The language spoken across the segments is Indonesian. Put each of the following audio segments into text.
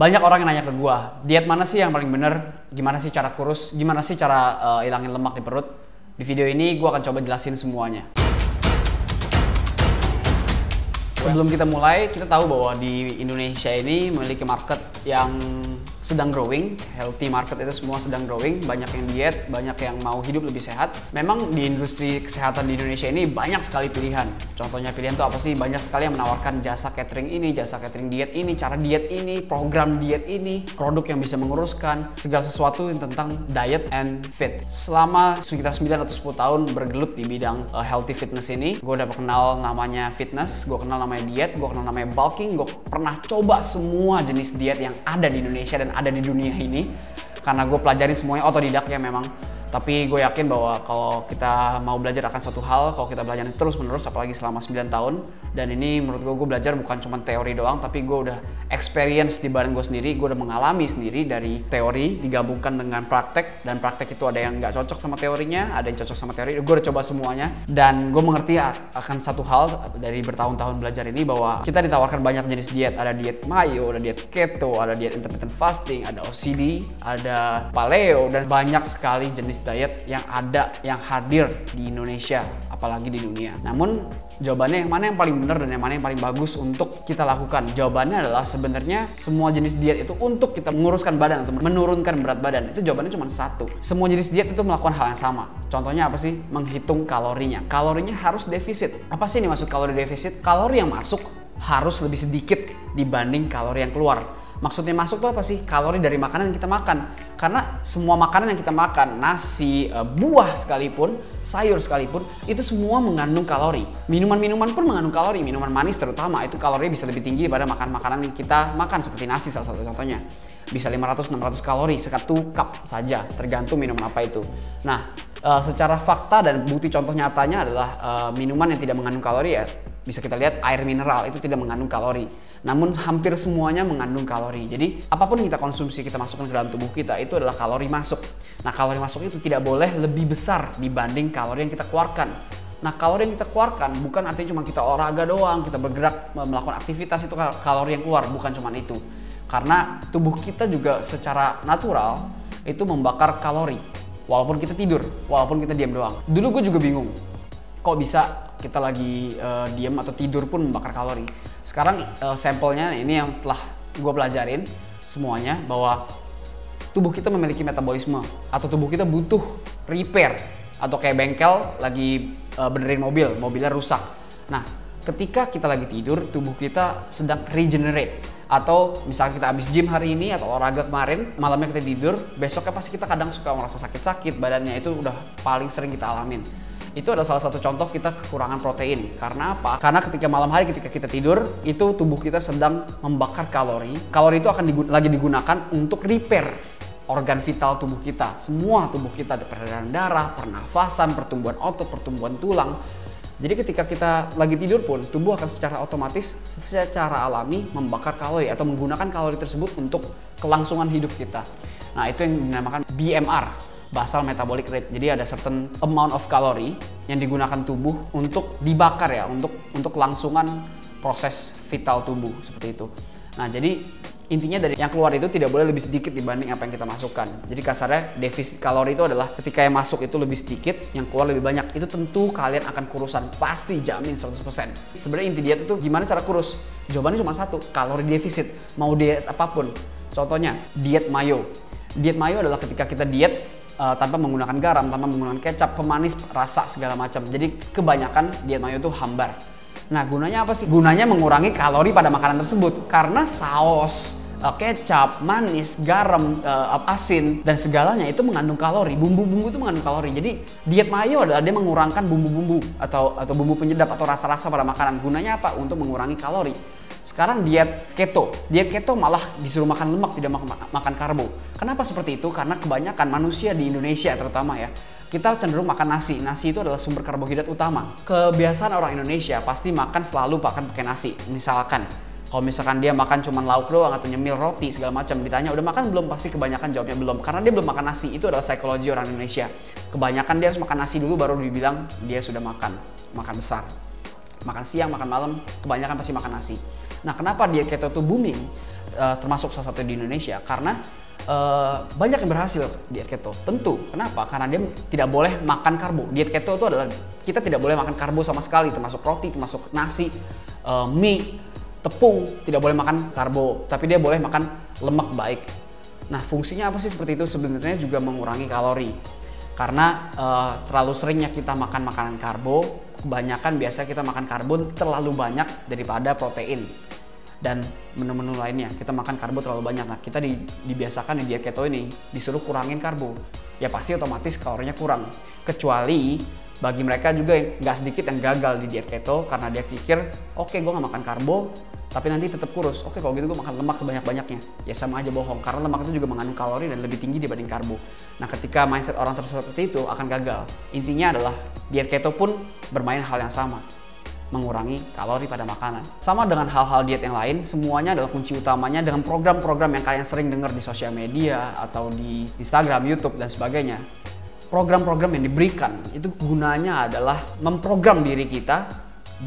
Banyak orang yang nanya ke gua, diet mana sih yang paling bener? Gimana sih cara kurus? Gimana sih cara hilangin lemak di perut? Di video ini gua akan coba jelasin semuanya. Sebelum kita mulai, kita tahu bahwa di Indonesia ini memiliki market yang sedang growing, healthy market itu semua sedang growing, banyak yang diet, banyak yang mau hidup lebih sehat. Memang di industri kesehatan di Indonesia ini banyak sekali pilihan. Contohnya pilihan itu apa sih? Banyak sekali yang menawarkan jasa catering ini, jasa catering diet ini, cara diet ini, program diet ini, produk yang bisa menguruskan, segala sesuatu yang tentang diet and fit. Selama sekitar 9 atau 10 tahun bergelut di bidang healthy fitness ini, gue udah kenal namanya fitness, gue kenal namanya diet, gue kenal namanya bulking, gue pernah coba semua jenis diet yang ada di Indonesia dan ada di dunia ini karena gue pelajarin semuanya otodidak ya memang. Tapi gue yakin bahwa kalau kita mau belajar akan suatu hal, kalau kita belajar terus menerus apalagi selama 9 tahun, dan ini menurut gue belajar bukan cuma teori doang, tapi gue udah experience di badan gue sendiri, gue udah mengalami sendiri dari teori digabungkan dengan praktek, dan praktek itu ada yang nggak cocok sama teorinya, ada yang cocok sama teori. Gue udah coba semuanya dan gue mengerti akan satu hal dari bertahun-tahun belajar ini, bahwa kita ditawarkan banyak jenis diet. Ada diet mayo, ada diet keto, ada diet intermittent fasting, ada OCD, ada paleo, dan banyak sekali jenis diet yang ada, yang hadir di Indonesia apalagi di dunia. Namun jawabannya yang mana yang paling benar dan yang mana yang paling bagus untuk kita lakukan? Jawabannya adalah sebenarnya semua jenis diet itu untuk kita menguruskan badan atau menurunkan berat badan. Itu jawabannya cuma satu. Semua jenis diet itu melakukan hal yang sama. Contohnya apa sih? Menghitung kalorinya. Kalorinya harus defisit. Apa sih ini maksud kalori defisit? Kalori yang masuk harus lebih sedikit dibanding kalori yang keluar. Maksudnya masuk tuh apa sih? Kalori dari makanan yang kita makan. Karena semua makanan yang kita makan, nasi, buah sekalipun, sayur sekalipun, itu semua mengandung kalori. Minuman-minuman pun mengandung kalori. Minuman manis terutama, itu kalorinya bisa lebih tinggi daripada makanan yang kita makan. Seperti nasi salah satu contohnya. Bisa 500-600 kalori satu cup saja, tergantung minuman apa itu. Nah, secara fakta dan bukti contoh nyatanya adalah minuman yang tidak mengandung kalori ya. Bisa kita lihat air mineral itu tidak mengandung kalori. Namun hampir semuanya mengandung kalori. Jadi apapun yang kita konsumsi, kita masukkan ke dalam tubuh kita, itu adalah kalori masuk. Nah, kalori masuk itu tidak boleh lebih besar dibanding kalori yang kita keluarkan. Nah, kalori yang kita keluarkan bukan artinya cuma kita olahraga doang, kita bergerak melakukan aktivitas itu kalori yang keluar, bukan cuma itu. Karena tubuh kita juga secara natural itu membakar kalori walaupun kita tidur, walaupun kita diam doang. Dulu gue juga bingung, kok bisa kita lagi diam atau tidur pun membakar kalori. Sekarang sampelnya ini yang telah gue pelajarin semuanya, bahwa tubuh kita memiliki metabolisme atau tubuh kita butuh repair, atau kayak bengkel lagi benerin mobilnya rusak. Nah, ketika kita lagi tidur, tubuh kita sedang regenerate. Atau misalnya kita habis gym hari ini atau olahraga kemarin, malamnya kita tidur, besoknya pasti kita kadang suka merasa sakit-sakit badannya, itu udah paling sering kita alamin. Itu adalah salah satu contoh kita kekurangan protein. Karena apa? Karena ketika malam hari ketika kita tidur, itu tubuh kita sedang membakar kalori. Kalori itu akan lagi digunakan untuk repair organ vital tubuh kita. Semua tubuh kita, ada peredaran darah, pernafasan, pertumbuhan otot, pertumbuhan tulang. Jadi ketika kita lagi tidur pun, tubuh akan secara otomatis, secara alami membakar kalori atau menggunakan kalori tersebut untuk kelangsungan hidup kita. Nah, itu yang dinamakan BMR, basal metabolic rate. Jadi ada certain amount of kalori yang digunakan tubuh untuk dibakar ya, untuk kelangsungan proses vital tubuh seperti itu. Nah, jadi intinya dari yang keluar itu tidak boleh lebih sedikit dibanding apa yang kita masukkan. Jadi kasarnya defisit kalori itu adalah ketika yang masuk itu lebih sedikit, yang keluar lebih banyak. Itu tentu kalian akan kurusan, pasti jamin 100%. Sebenarnya inti diet itu gimana cara kurus? Jawabannya cuma satu, kalori defisit. Mau diet apapun. Contohnya diet mayo. Diet mayo adalah ketika kita diet tanpa menggunakan garam, tanpa menggunakan kecap, pemanis, rasa segala macam. Jadi kebanyakan diet mayo itu hambar. Nah, gunanya apa sih? Gunanya mengurangi kalori pada makanan tersebut. Karena saus, kecap, manis, garam, asin, dan segalanya itu mengandung kalori. Bumbu-bumbu itu mengandung kalori. Jadi diet mayo adalah dia mengurangkan bumbu-bumbu atau bumbu penyedap atau rasa-rasa pada makanan. Gunanya apa? Untuk mengurangi kalori. Sekarang diet keto. Diet keto malah disuruh makan lemak, tidak makan karbo. Kenapa seperti itu? Karena kebanyakan manusia di Indonesia terutama ya, kita cenderung makan nasi. Nasi itu adalah sumber karbohidrat utama. Kebiasaan orang Indonesia pasti makan selalu pakai nasi. Misalkan kalau misalkan dia makan cuma lauk doang atau nyemil roti segala macam, ditanya udah makan belum, pasti kebanyakan jawabnya belum, karena dia belum makan nasi. Itu adalah psikologi orang Indonesia. Kebanyakan dia harus makan nasi dulu baru dibilang dia sudah makan besar. Makan siang, makan malam, kebanyakan pasti makan nasi. Nah, kenapa diet keto itu booming? termasuk salah satu di Indonesia, karena banyak yang berhasil diet keto. Tentu, kenapa? Karena dia tidak boleh makan karbo. Diet keto itu adalah kita tidak boleh makan karbo sama sekali, termasuk roti, termasuk nasi, mie, tepung, tidak boleh makan karbo, tapi dia boleh makan lemak baik. Nah, fungsinya apa sih seperti itu? Sebenarnya juga mengurangi kalori. Karena terlalu seringnya kita makan makanan karbo, kebanyakan biasanya kita makan karbo terlalu banyak daripada protein. Dan menu-menu lainnya, kita makan karbo terlalu banyak. Nah, kita dibiasakan di diet keto ini disuruh kurangin karbo. Ya pasti otomatis kalorinya kurang. Kecuali bagi mereka juga yang nggak sedikit yang gagal di diet keto karena dia pikir, oke, gue nggak makan karbo, tapi nanti tetap kurus. Oke, kalau gitu gue makan lemak sebanyak-banyaknya. Ya sama aja bohong, karena lemak itu juga mengandung kalori dan lebih tinggi dibanding karbo. Nah, ketika mindset orang tersebut seperti itu akan gagal. Intinya adalah diet keto pun bermain hal yang sama, mengurangi kalori pada makanan. Sama dengan hal-hal diet yang lain, semuanya adalah kunci utamanya dengan program-program yang kalian sering dengar di sosial media atau di Instagram, YouTube, dan sebagainya. Program-program yang diberikan itu gunanya adalah memprogram diri kita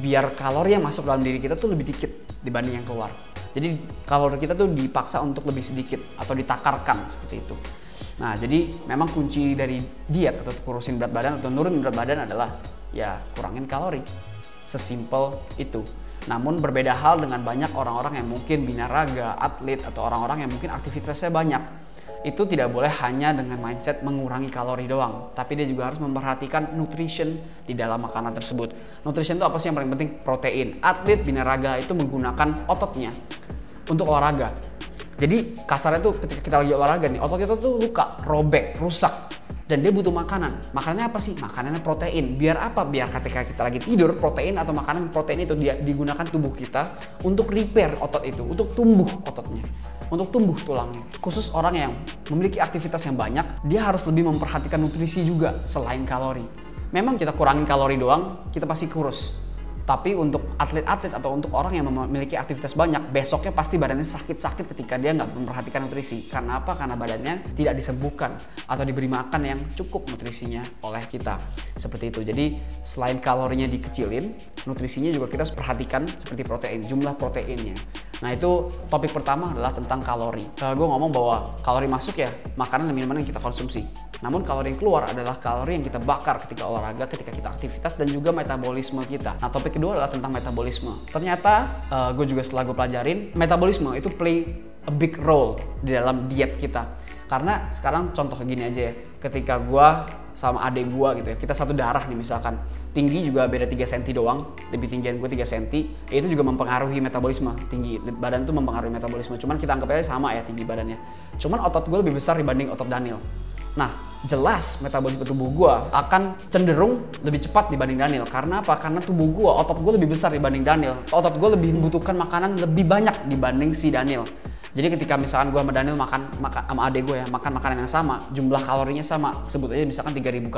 biar kalori yang masuk dalam diri kita tuh lebih dikit dibanding yang keluar. Jadi kalori kita tuh dipaksa untuk lebih sedikit atau ditakarkan seperti itu. Nah, jadi memang kunci dari diet atau kurusin berat badan atau nurunin berat badan adalah ya kurangin kalori. Sesimpel itu. Namun berbeda hal dengan banyak orang-orang yang mungkin binaraga, atlet, atau orang-orang yang mungkin aktivitasnya banyak. Itu tidak boleh hanya dengan mindset mengurangi kalori doang, tapi dia juga harus memperhatikan nutrition di dalam makanan tersebut. Nutrition itu apa sih yang paling penting? Protein. Atlet binaraga itu menggunakan ototnya untuk olahraga. Jadi kasarnya tuh ketika kita lagi olahraga nih, otot kita tuh luka, robek, rusak. Dan dia butuh makanan. Makanannya apa sih? Makanannya protein. Biar apa? Biar ketika kita lagi tidur, protein atau makanan protein itu digunakan tubuh kita untuk repair otot itu, untuk tumbuh ototnya, untuk tumbuh tulangnya. Khusus orang yang memiliki aktivitas yang banyak, dia harus lebih memperhatikan nutrisi juga selain kalori. Memang kita kurangin kalori doang, kita pasti kurus. Tapi untuk atlet-atlet atau untuk orang yang memiliki aktivitas banyak, besoknya pasti badannya sakit-sakit ketika dia nggak memperhatikan nutrisi. Karena apa? Karena badannya tidak disembuhkan atau diberi makan yang cukup nutrisinya oleh kita. Seperti itu. Jadi selain kalorinya dikecilin, nutrisinya juga kita harus perhatikan seperti protein, jumlah proteinnya. Nah, itu topik pertama adalah tentang kalori. Gue ngomong bahwa kalori masuk ya makanan dan minuman yang kita konsumsi. Namun kalori yang keluar adalah kalori yang kita bakar ketika olahraga, ketika kita aktivitas, dan juga metabolisme kita. Nah, topik kedua adalah tentang metabolisme. Ternyata gue juga setelah gue pelajarin, metabolisme itu play a big role di dalam diet kita. Karena sekarang contoh gini aja ya, ketika gue sama adik gue gitu ya, kita satu darah nih misalkan, tinggi juga beda 3 cm doang, lebih tinggian gue 3 cm, itu juga mempengaruhi metabolisme. Tinggi badan tuh mempengaruhi metabolisme, cuman kita anggap aja sama ya tinggi badannya. Cuman otot gue lebih besar dibanding otot Daniel. Nah, jelas metabolisme tubuh gue akan cenderung lebih cepat dibanding Daniel. Karena apa? Karena tubuh gue, otot gue lebih besar dibanding Daniel. Otot gue lebih membutuhkan makanan lebih banyak dibanding si Daniel. Jadi ketika misalkan gue sama Daniel makan sama adek gue ya, makan makanan yang sama, jumlah kalorinya sama. Sebut aja misalkan 3000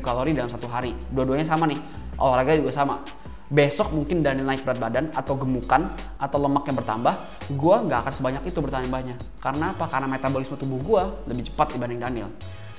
kalori dalam satu hari. Dua-duanya sama nih, olahraga juga sama. Besok mungkin Daniel naik berat badan atau gemukan atau lemak yang bertambah, gue nggak akan sebanyak itu bertambahnya. Karena apa? Karena metabolisme tubuh gue lebih cepat dibanding Daniel.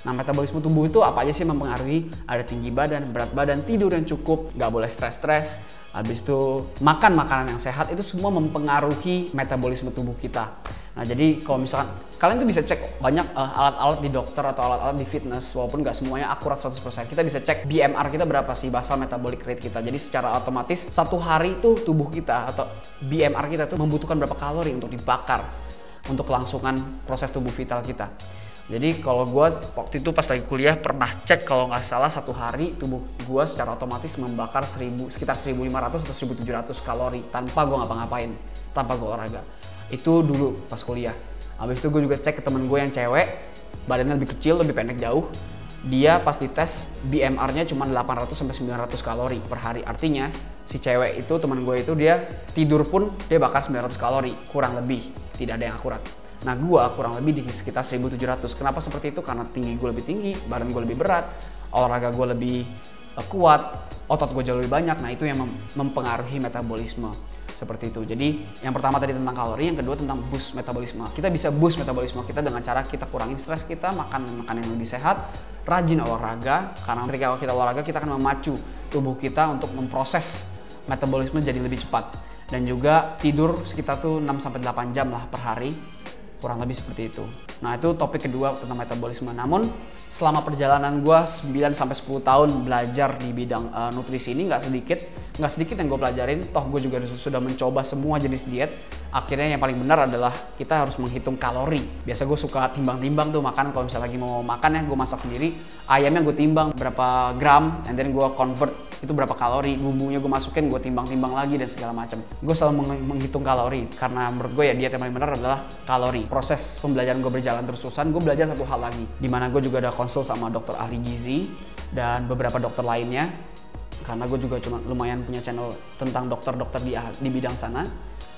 Nah, metabolisme tubuh itu apa aja sih yang mempengaruhi? Ada tinggi badan, berat badan, tidur yang cukup, nggak boleh stres-stres, habis itu makan makanan yang sehat, itu semua mempengaruhi metabolisme tubuh kita. Nah, jadi kalau misalkan kalian tuh bisa cek banyak alat-alat di dokter atau alat-alat di fitness, walaupun nggak semuanya akurat 100%. Kita bisa cek BMR kita berapa sih, basal metabolic rate kita. Jadi secara otomatis satu hari itu tubuh kita atau BMR kita tuh membutuhkan berapa kalori untuk dibakar untuk kelangsungan proses tubuh vital kita. Jadi kalau gue waktu itu pas lagi kuliah pernah cek, kalau nggak salah satu hari tubuh gue secara otomatis membakar sekitar 1500 atau 1700 kalori tanpa gue ngapa-ngapain, tanpa gue olahraga. Itu dulu pas kuliah. Habis itu gue juga cek ke temen gue yang cewek, badannya lebih kecil, lebih pendek jauh. Dia pas dites BMR-nya cuma 800 sampai 900 kalori per hari. Artinya si cewek itu, teman gue itu, dia tidur pun dia bakar 900 kalori, kurang lebih, tidak ada yang akurat. Nah, gue kurang lebih di sekitar 1700. Kenapa seperti itu? Karena tinggi gue lebih tinggi, badan gue lebih berat, olahraga gue lebih kuat, otot gue jauh lebih banyak. Nah, itu yang mempengaruhi metabolisme. Seperti itu. Jadi yang pertama tadi tentang kalori, yang kedua tentang boost metabolisme. Kita bisa boost metabolisme kita dengan cara kita kurangin stres kita, makan makanan yang lebih sehat, rajin olahraga. Karena ketika kita olahraga kita akan memacu tubuh kita untuk memproses metabolisme jadi lebih cepat. dan juga tidur sekitar tuh 6-8 jam lah per hari, kurang lebih seperti itu. Nah itu topik kedua tentang metabolisme. Namun selama perjalanan gue 9-10 tahun belajar di bidang nutrisi ini nggak sedikit yang gue pelajarin. Toh gue juga sudah mencoba semua jenis diet. Akhirnya yang paling benar adalah kita harus menghitung kalori. Biasa gue suka timbang-timbang tuh makan, kalau misalnya lagi mau makan ya gue masak sendiri, ayamnya gue timbang berapa gram, and then gue convert itu berapa kalori, bumbunya gue masukin, gue timbang-timbang lagi dan segala macam. Gue selalu menghitung kalori karena menurut gue ya diet yang paling benar adalah kalori. Proses pembelajaran gue berjalan terus-terusan, gue belajar satu hal lagi, dimana gue juga ada konsul sama dokter ahli gizi dan beberapa dokter lainnya, karena gue juga cuma lumayan punya channel tentang dokter-dokter di bidang sana.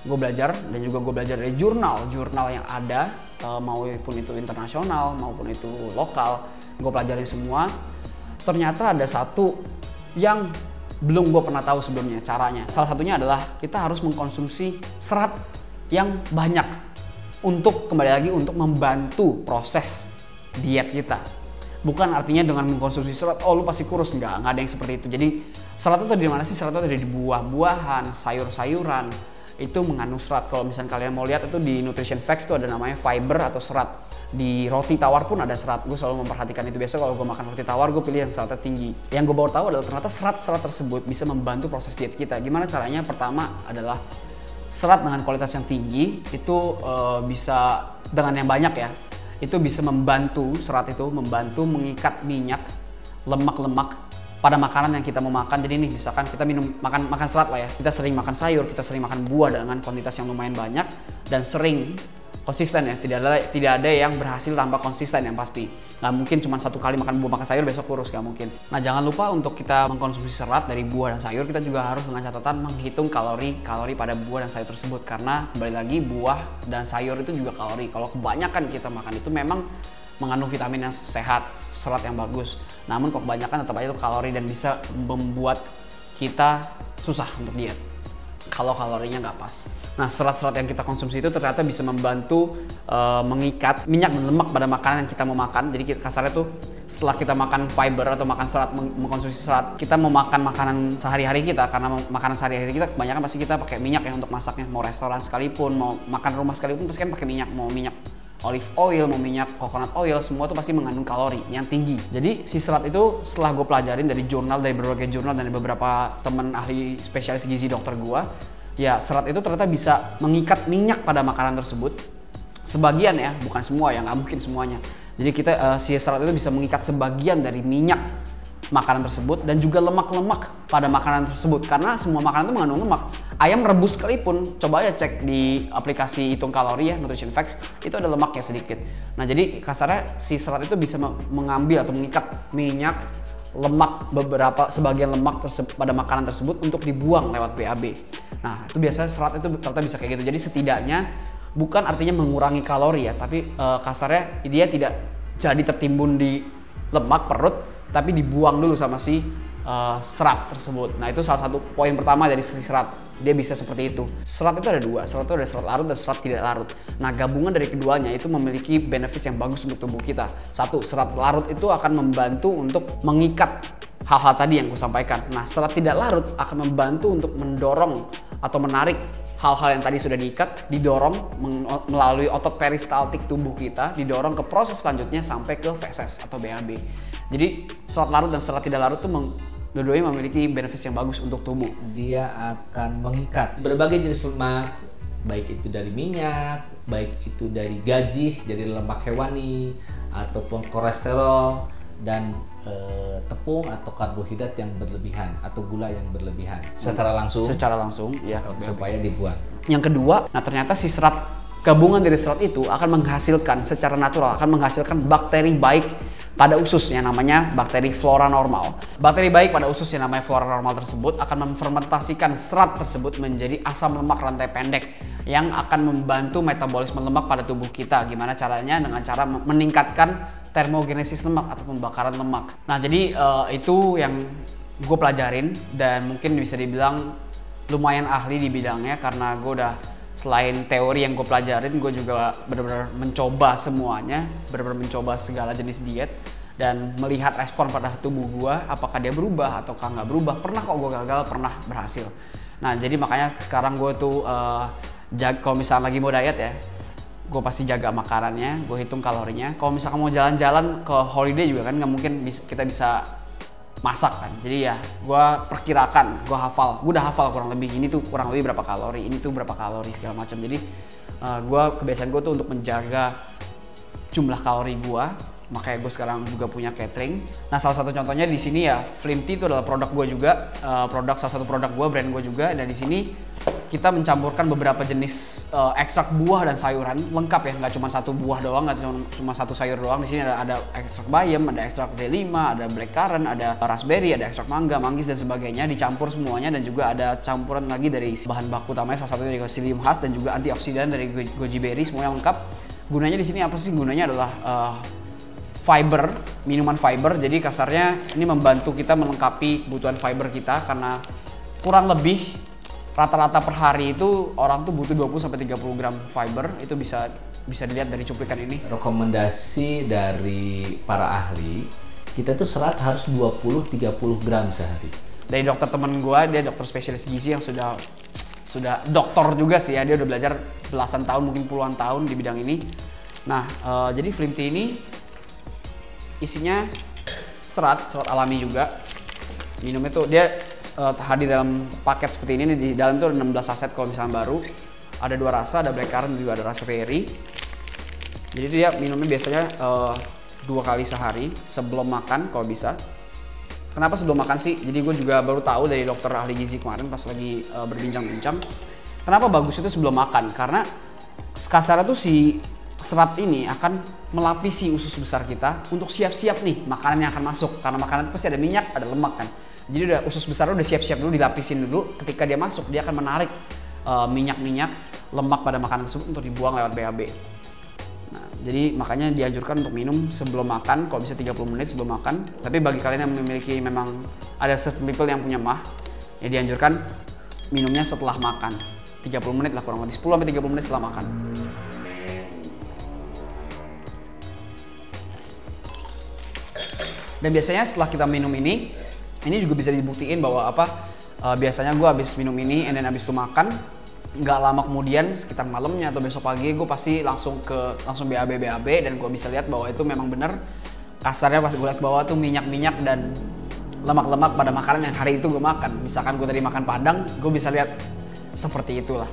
Gue belajar dan juga gue belajar dari jurnal yang ada, maupun itu internasional maupun itu lokal, gue pelajarin semua. Ternyata ada satu yang belum gue pernah tahu sebelumnya caranya. Salah satunya adalah kita harus mengkonsumsi serat yang banyak untuk kembali lagi untuk membantu proses diet kita. Bukan artinya dengan mengkonsumsi serat, oh lu pasti kurus, nggak ada yang seperti itu. Jadi serat itu dari mana sih? Serat itu dari buah-buahan, sayur-sayuran, itu mengandung serat. Kalau misalnya kalian mau lihat itu di Nutrition Facts itu ada namanya fiber atau serat. Di roti tawar pun ada serat. Gue selalu memperhatikan itu. Biasa kalau gue makan roti tawar, gue pilih yang seratnya tinggi. Yang gue baru tahu adalah ternyata serat-serat tersebut bisa membantu proses diet kita. Gimana caranya? Pertama adalah serat dengan kualitas yang tinggi itu bisa dengan yang banyak ya. Itu bisa membantu, serat itu membantu mengikat minyak, lemak-lemak pada makanan yang kita mau makan. Jadi nih misalkan kita makan serat lah ya, kita sering makan sayur, kita sering makan buah dengan kuantitas yang lumayan banyak dan sering konsisten ya, tidak ada yang berhasil tanpa konsisten yang pasti. Nggak mungkin cuma satu kali makan buah makan sayur besok kurus, nggak mungkin. Nah jangan lupa untuk kita mengkonsumsi serat dari buah dan sayur, kita juga harus dengan catatan menghitung kalori pada buah dan sayur tersebut, karena kembali lagi buah dan sayur itu juga kalori. Kalau kebanyakan kita makan itu memang mengandung vitamin yang sehat, serat yang bagus. Namun kalau kebanyakan tetap aja itu kalori dan bisa membuat kita susah untuk diet kalau kalorinya nggak pas. Nah serat-serat yang kita konsumsi itu ternyata bisa membantu mengikat minyak dan lemak pada makanan yang kita mau makan. Jadi kasarnya tuh setelah kita makan fiber atau makan serat, mengkonsumsi serat, kita mau makan makanan sehari-hari kita, karena makanan sehari-hari kita kebanyakan pasti kita pakai minyak ya untuk masaknya. Mau restoran sekalipun, mau makan rumah sekalipun pasti kan pakai minyak. Mau minyak olive oil, mau minyak coconut oil, semua tuh pasti mengandung kalori yang tinggi. Jadi si serat itu setelah gue pelajarin dari berbagai jurnal dan dari beberapa teman ahli spesialis gizi dokter gue, ya serat itu ternyata bisa mengikat minyak pada makanan tersebut. Sebagian ya, bukan semua ya, nggak mungkin semuanya. Jadi si serat itu bisa mengikat sebagian dari minyak makanan tersebut dan juga lemak-lemak pada makanan tersebut, karena semua makanan itu mengandung lemak. Ayam rebus sekalipun, coba aja cek di aplikasi hitung kalori ya, Nutrition Facts, itu ada lemaknya sedikit. Nah jadi kasarnya si serat itu bisa mengambil atau mengikat minyak, lemak, sebagian lemak pada makanan tersebut untuk dibuang lewat BAB. Nah itu biasanya serat itu ternyata bisa kayak gitu. Jadi setidaknya bukan artinya mengurangi kalori ya, tapi kasarnya dia tidak jadi tertimbun di lemak perut, tapi dibuang dulu sama si serat tersebut. Nah itu salah satu poin pertama dari si serat, dia bisa seperti itu. Serat itu ada dua, serat itu ada serat larut dan serat tidak larut. Nah gabungan dari keduanya itu memiliki benefits yang bagus untuk tubuh kita. Satu, serat larut itu akan membantu untuk mengikat hal-hal tadi yang gue sampaikan. Nah serat tidak larut akan membantu untuk mendorong atau menarik hal-hal yang tadi sudah diikat, didorong melalui otot peristaltik tubuh kita, didorong ke proses selanjutnya sampai ke feses atau BAB. Jadi serat larut dan serat tidak larut itu dua-duanya memiliki benefits yang bagus untuk tubuh. Dia akan mengikat berbagai jenis lemak, baik itu dari minyak, baik itu dari gajih, dari lemak hewani, ataupun kolesterol, dan tepung atau karbohidrat yang berlebihan atau gula yang berlebihan secara langsung ya, supaya dibuat. Yang kedua, nah ternyata si serat, gabungan dari serat itu akan menghasilkan secara natural, akan menghasilkan bakteri baik pada usus yang namanya bakteri flora normal. Bakteri baik pada usus yang namanya flora normal tersebut akan memfermentasikan serat tersebut menjadi asam lemak rantai pendek yang akan membantu metabolisme lemak pada tubuh kita. Gimana caranya? Dengan cara meningkatkan termogenesis lemak atau pembakaran lemak. Nah jadi itu yang gue pelajarin dan mungkin bisa dibilang lumayan ahli di bidangnya, karena gue udah selain teori yang gue pelajarin, gue juga benar-benar mencoba semuanya, benar-benar mencoba segala jenis diet dan melihat respon pada tubuh gue, apakah dia berubah ataukah nggak berubah. Pernah kok gue gagal, pernah berhasil. Nah jadi makanya sekarang gue tuh kalau misalnya lagi mau diet ya, gue pasti jaga makanannya, gue hitung kalorinya. Kalau misalkan mau jalan-jalan ke holiday juga kan nggak mungkin kita bisa masak kan. Jadi ya gue perkirakan, gue udah hafal kurang lebih ini tuh kurang lebih berapa kalori, ini tuh berapa kalori segala macam. Jadi kebiasaan gue tuh untuk menjaga jumlah kalori gue. Makanya gue sekarang juga punya catering. Nah salah satu contohnya di sini ya, Flimty itu adalah produk gue juga, salah satu produk gue, brand gue juga. Dan di sini kita mencampurkan beberapa jenis ekstrak buah dan sayuran lengkap ya, nggak cuma satu buah doang, nggak cuma satu sayur doang. Di sini ada ekstrak bayam, ada ekstrak D5, ada blackcurrant, ada raspberry, ada ekstrak mangga, manggis dan sebagainya, dicampur semuanya. Dan juga ada campuran lagi dari bahan baku utamanya, salah satunya juga psyllium husk dan juga antioksidan dari goji berry, semuanya lengkap. Gunanya di sini apa sih? Gunanya adalah fiber, minuman fiber. Jadi kasarnya ini membantu kita melengkapi kebutuhan fiber kita, karena kurang lebih rata-rata per hari itu orang tuh butuh 20-30 gram fiber. Itu bisa dilihat dari cuplikan ini. Rekomendasi dari para ahli, kita tuh serat harus 20-30 gram sehari. Dari dokter temen gue, dia dokter spesialis gizi yang sudah dokter juga sih ya, dia udah belajar belasan tahun, mungkin puluhan tahun di bidang ini. Nah jadi Flimty ini isinya serat alami juga. Minumnya tuh dia hadir dalam paket seperti ini. Di dalam tuh ada 16 saset kalau misalnya baru. Ada 2 rasa, ada blackcurrant juga ada raspberry. Jadi dia minumnya biasanya 2 kali sehari sebelum makan kalau bisa. Kenapa sebelum makan sih? Jadi gue juga baru tahu dari dokter ahli gizi kemarin pas lagi berbincang-bincang. Kenapa bagus itu sebelum makan? Karena kasarnya tuh si serat ini akan melapisi usus besar kita untuk siap-siap nih makanan yang akan masuk. Karena makanan itu pasti ada minyak, ada lemak kan. Jadi udah usus besar udah siap-siap dulu, dilapisin dulu. Ketika dia masuk, dia akan menarik minyak-minyak lemak pada makanan tersebut untuk dibuang lewat BAB. Nah, jadi makanya dianjurkan untuk minum sebelum makan, kalau bisa 30 menit sebelum makan. Tapi bagi kalian yang memiliki, memang ada certain people yang punya mah, ya dianjurkan minumnya setelah makan. 30 menit lah kurang lebih, 10-30 menit setelah makan. Dan biasanya setelah kita minum ini juga bisa dibuktiin bahwa biasanya gue habis minum ini, and then habis itu makan, nggak lama kemudian sekitar malamnya atau besok pagi gue pasti langsung BAB, dan gue bisa lihat bahwa itu memang bener. Kasarnya pas gue lihat bahwa tuh minyak-minyak dan lemak-lemak pada makanan yang hari itu gue makan. Misalkan gue tadi makan padang, gue bisa lihat seperti itulah.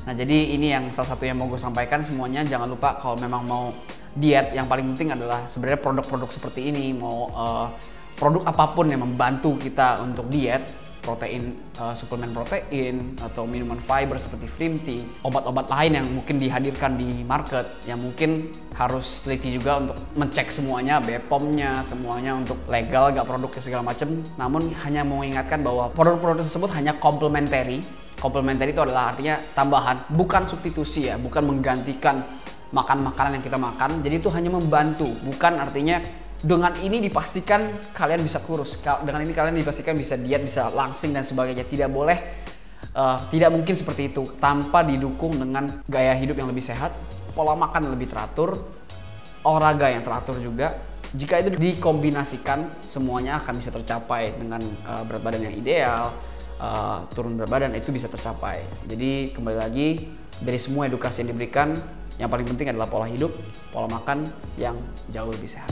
Nah jadi ini yang salah satu yang mau gue sampaikan semuanya. Jangan lupa kalau memang mau diet, yang paling penting adalah sebenarnya produk-produk seperti ini. Mau produk apapun yang membantu kita untuk diet, protein, suplemen protein, atau minuman fiber seperti Flimty, obat-obat lain yang mungkin dihadirkan di market, yang mungkin harus teliti juga untuk mencek semuanya, BPOM-nya, semuanya untuk legal, gak produk segala macam. Namun hanya mau mengingatkan bahwa produk-produk tersebut hanya complementary. Complementary itu adalah artinya tambahan, bukan substitusi ya, bukan menggantikan makanan yang kita makan. Jadi itu hanya membantu, bukan artinya dengan ini dipastikan kalian bisa kurus, dengan ini kalian dipastikan bisa diet, bisa langsing dan sebagainya. Tidak boleh, tidak mungkin seperti itu tanpa didukung dengan gaya hidup yang lebih sehat, pola makan yang lebih teratur, olahraga yang teratur juga. Jika itu dikombinasikan, semuanya akan bisa tercapai dengan berat badan yang ideal, turun berat badan itu bisa tercapai. Jadi kembali lagi, dari semua edukasi yang diberikan, yang paling penting adalah pola hidup, pola makan yang jauh lebih sehat.